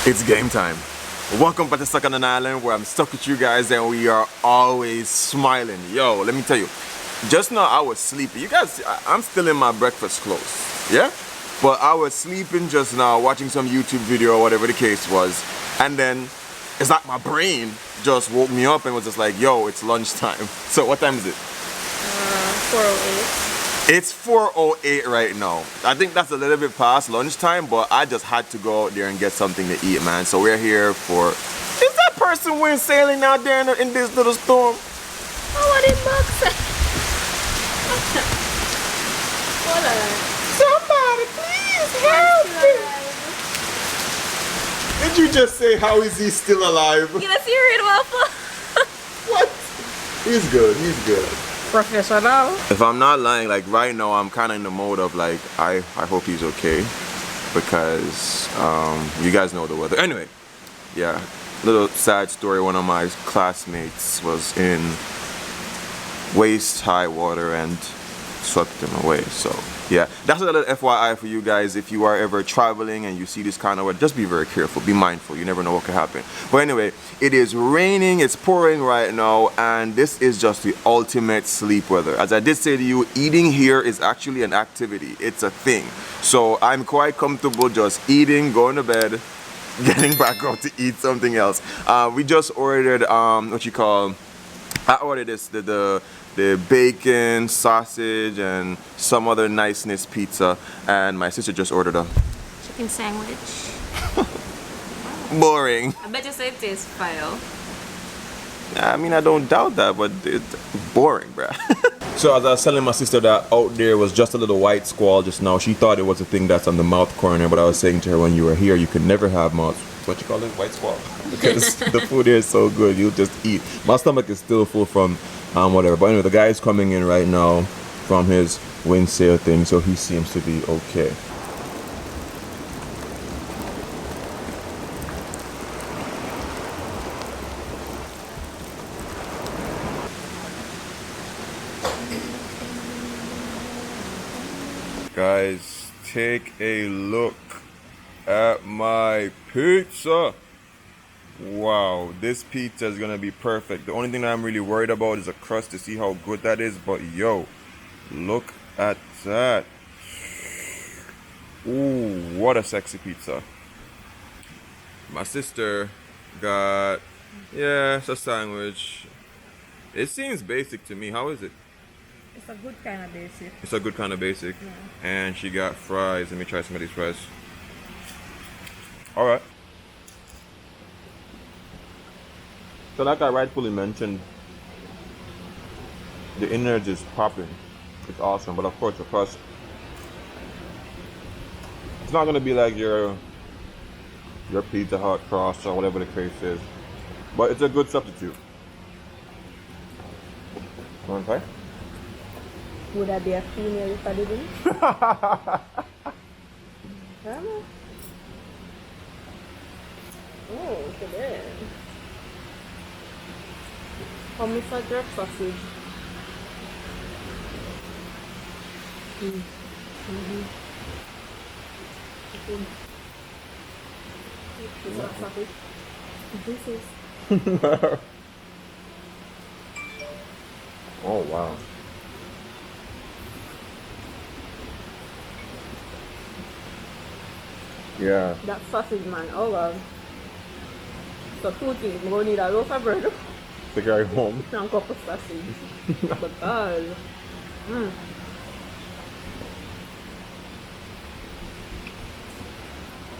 It's game time. Welcome back to Stuck on an Island, where I'm stuck with you guys and we are always smiling. Yo, let me tell you, just now I was sleepy. You guys, I'm still in my breakfast clothes, yeah? But I was sleeping just now, watching some YouTube video or whatever the case was, and then it's like my brain just woke me up and was just like, yo, it's lunchtime. So what time is it? 4:08. It's 4:08 right now. I think that's a little bit past lunchtime, but I just had to go out there and get something to eat, man. So we're here for... Is that person wind sailing out there in this little storm? Oh, what in box? Hold on. Somebody please help me! Did you just say, how is he still alive? You know, see red waffle? What? He's good, he's good. Professional. If I'm not lying, like right now I'm kind of in the mode of like, I hope he's okay, because you guys know the weather. Anyway, yeah, little sad story. One of my classmates was in waist high water and swept him away. So yeah, that's a little FYI for you guys. If you are ever traveling and you see this kind of weather, just be very careful, be mindful. You never know what could happen. But anyway, it is raining, it's pouring right now, and this is just the ultimate sleep weather. As I did say to you, eating here is actually an activity. It's a thing. So I'm quite comfortable just eating, going to bed, getting back up to eat something else. We just ordered I ordered this, the bacon, sausage, and some other niceness pizza, and my sister just ordered a chicken sandwich. Boring. I bet you say it tastes fire. I mean, I don't doubt that, but it's boring, bruh. So as I was telling my sister that out there was just a little white squall just now, she thought it was a thing that's on the mouth corner, but I was saying to her, when you were here, you could never have mouth. What you call it? White squall? Because the food here is so good, you'll just eat. My stomach is still full from whatever. But anyway, the guy is coming in right now from his wind sail thing, so he seems to be okay. Guys, take a look at my pizza. Wow, this pizza is gonna be perfect. The only thing that I'm really worried about is the crust, to see how good that is. But yo, look at that. Ooh, what a sexy pizza. My sister got, yeah, it's a sandwich. It seems basic to me. How is it? It's a good kind of basic. It's a good kind of basic. Yeah. And she got fries. Let me try some of these fries. Alright. So like I rightfully mentioned, the innards is popping. It's awesome. But of course the crust, it's not going to be like your Pizza Hut crust or whatever the case is. But it's a good substitute. You want to try? Would I be a female if I didn't? Oh, today. How much for jerk sausage? Is that sausage? This is. Oh wow. Yeah. That sausage, man. Oh wow. So 2 things. I'm going to need a loaf of bread To carry home. and a cup of sausage. Because.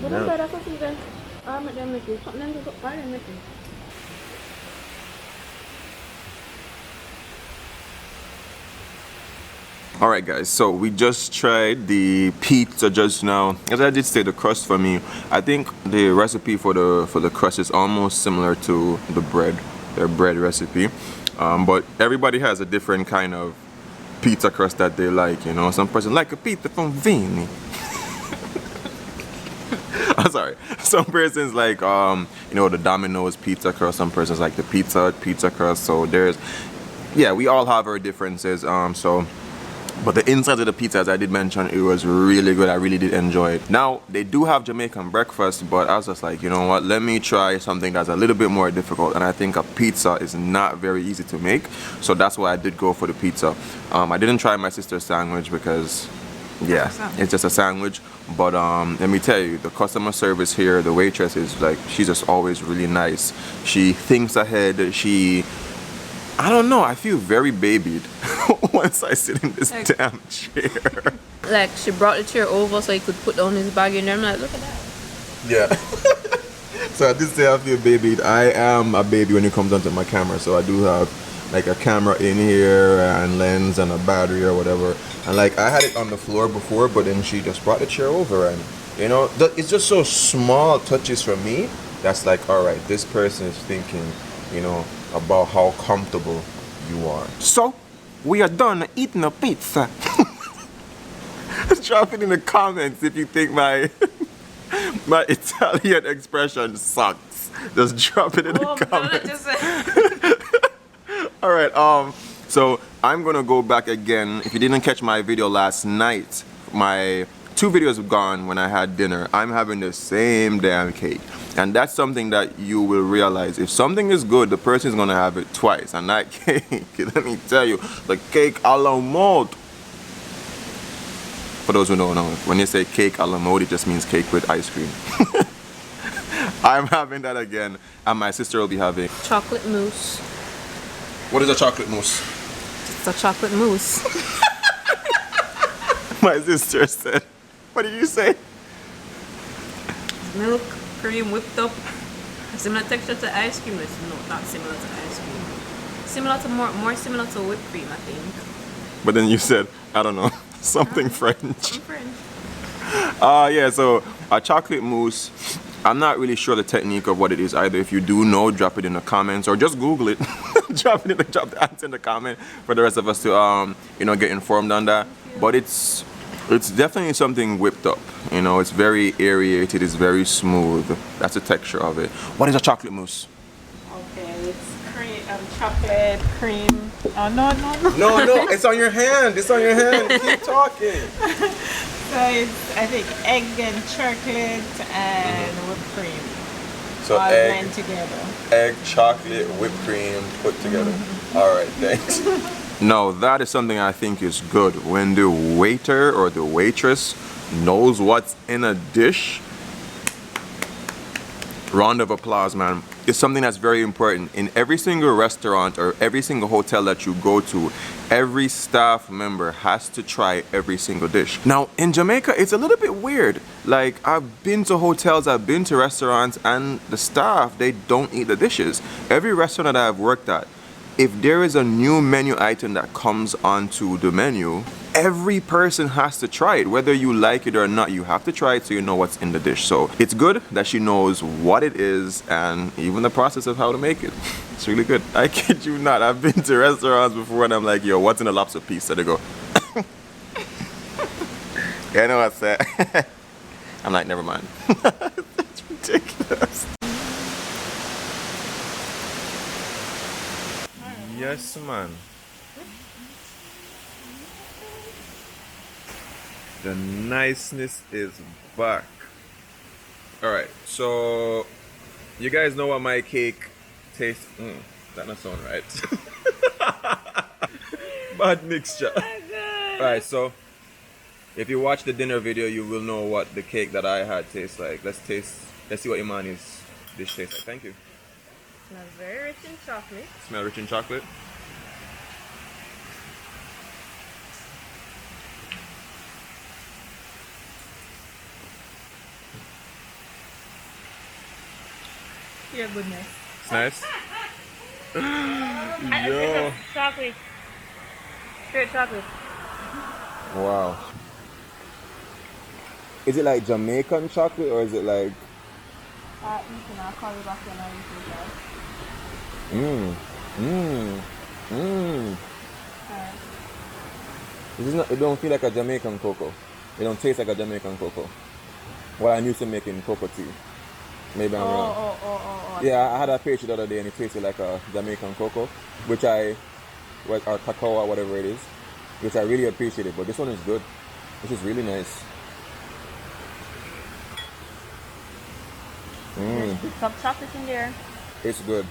But I'm that sausage then. I'll make them make it. Something to go. I'll make it. Alright guys, so we just tried the pizza just now. As I did say, the crust for me, I think the recipe for the crust is almost similar to the bread, their bread recipe. But everybody has a different kind of pizza crust that they like, you know. Some person like a pizza from Vini. I'm sorry. Some persons like you know, the Domino's pizza crust. Some persons like the pizza crust. So there's, yeah, we all have our differences. But the inside of the pizza, as I did mention, it was really good. I really did enjoy it. Now, they do have Jamaican breakfast, but I was just like, you know what, let me try something that's a little bit more difficult. And I think a pizza is not very easy to make. So that's why I did go for the pizza. I didn't try my sister's sandwich because, yeah, it's just a sandwich. But let me tell you, the customer service here, the waitress is like, she's just always really nice. She thinks ahead. I don't know, I feel very babied once I sit in this damn chair. Like, she brought the chair over so he could put down his bag in there. I'm like, look at that. Yeah. So I did say I feel babied. I am a baby when it comes down to my camera. So I do have like a camera in here and lens and a battery or whatever. And like I had it on the floor before, but then she just brought the chair over, and you know, it's just so small touches for me. That's like, all right, this person is thinking, you know, about how comfortable you are. So, we are done eating a pizza. Drop it in the comments if you think my Italian expression sucks. Just drop it in the comments. Alright, so I'm gonna go back again. If you didn't catch my video last night, my 2 videos have gone when I had dinner. I'm having the same damn cake. And that's something that you will realize. If something is good, the person is gonna have it twice. And that cake, let me tell you, the cake a la mode. For those who don't know, when you say cake a la mode, it just means cake with ice cream. I'm having that again, and my sister will be having Chocolate mousse. What is a chocolate mousse? It's a chocolate mousse. My sister said, what did you say? Milk, cream, whipped up. Similar texture to ice cream. No, not similar to ice cream. Similar to more similar to whipped cream, I think. But then you said, I don't know, something French. Some French. Yeah, so a chocolate mousse. I'm not really sure the technique of what it is either. If you do know, drop it in the comments or just Google it. drop the answer in the comment for the rest of us to you know, get informed on that. But it's definitely something whipped up. You know, it's very aerated, it's very smooth. That's the texture of it. What is a chocolate mousse? Okay, it's cream, chocolate, cream. Oh, no. No, it's on your hand. It's on your hand. Keep talking. So it's, I think, egg and chocolate and whipped cream. So all egg, blend together. Egg, chocolate, whipped cream put together. All right, thanks. No, that is something I think is good. When the waiter or the waitress knows what's in a dish, round of applause, man. It's something that's very important. In every single restaurant or every single hotel that you go to, every staff member has to try every single dish. Now, in Jamaica, it's a little bit weird. Like, I've been to hotels, I've been to restaurants, and the staff, they don't eat the dishes. Every restaurant that I've worked at, if there is a new menu item that comes onto the menu, every person has to try it. Whether you like it or not, you have to try it so you know what's in the dish. So it's good that she knows what it is and even the process of how to make it. It's really good. I kid you not. I've been to restaurants before and I'm like, yo, what's in a lobster piece? So they go, yeah, I know what's that. I'm like, never mind. It's ridiculous. Yes, man. The niceness is back. Alright, so you guys know what my cake tastes. That not sound right. Bad mixture. Alright, so if you watch the dinner video, you will know what the cake that I had tastes like. Let's see what Imani's dish tastes like. Thank you. Smells very rich in chocolate. Smell rich in chocolate. Your goodness. It's nice. Yo. Chocolate. Straight chocolate. Wow. Is it like Jamaican chocolate or is it like? I'll call you back when I This is not, it don't feel like a Jamaican cocoa. It don't taste like a Jamaican cocoa. Well, I'm used to making cocoa tea. Maybe I'm wrong. Yeah, I had a pastry the other day and it tasted like a Jamaican cocoa, or cacao or whatever it is, which I really appreciated. But this one is good. This is really nice. There's some chocolate in there. It's good.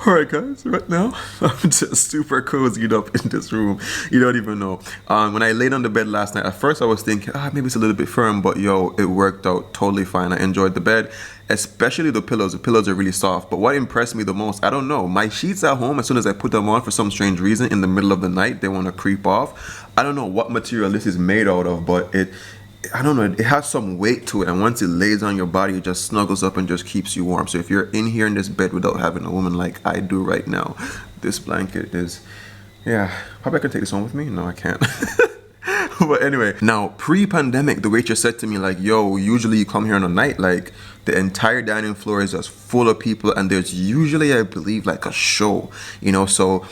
Alright guys, right now I'm just super cozied up in this room. You don't even know. When I laid on the bed last night, at first I was thinking, maybe it's a little bit firm, but yo, it worked out totally fine. I enjoyed the bed, especially the pillows. The pillows are really soft. But what impressed me the most, I don't know, my sheets at home, as soon as I put them on for some strange reason, in the middle of the night, they want to creep off. I don't know what material this is made out of, but I don't know, it has some weight to it, and once it lays on your body, it just snuggles up and just keeps you warm. So if you're in here in this bed without having a woman like I do right now, this blanket is, yeah, probably I can take this home with me. No, I can't. But anyway, now pre-pandemic, the waitress said to me like, yo, usually you come here on a night, like the entire dining floor is just full of people, and there's usually, I believe, like a show, you know. So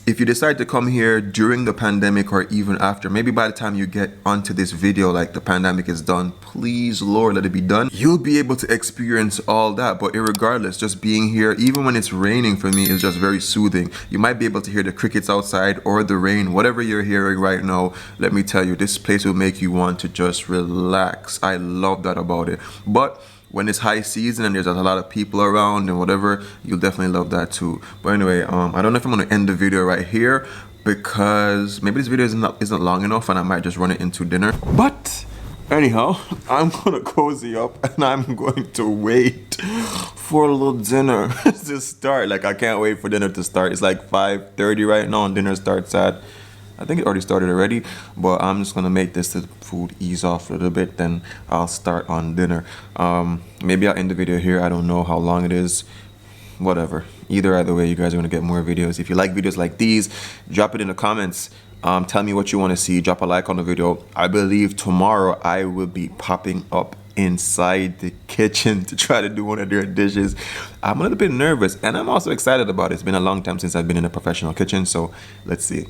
if you decide to come here during the pandemic or even after, maybe by the time you get onto this video, like the pandemic is done, please Lord, let it be done, you'll be able to experience all that. But irregardless, just being here, even when it's raining, for me is just very soothing. You might be able to hear the crickets outside or the rain, whatever you're hearing right now. Let me tell you, this place will make you want to just relax. I love that about it. But when it's high season and there's a lot of people around and whatever, you'll definitely love that too. But anyway, I don't know if I'm gonna end the video right here because maybe this video isn't long enough and I might just run it into dinner. But anyhow, I'm gonna cozy up and I'm going to wait for a little dinner to start. Like, I can't wait for dinner to start. It's like 5:30 right now and dinner starts at, I think it already started already, but I'm just gonna make this food ease off a little bit, then I'll start on dinner. Maybe I'll end the video here. I don't know how long it is. Whatever. Either way, you guys are gonna get more videos. If you like videos like these, drop it in the comments. Tell me what you want to see. Drop a like on the video. I believe tomorrow I will be popping up inside the kitchen to try to do one of their dishes. I'm a little bit nervous and I'm also excited about it. It's been a long time since I've been in a professional kitchen, so let's see.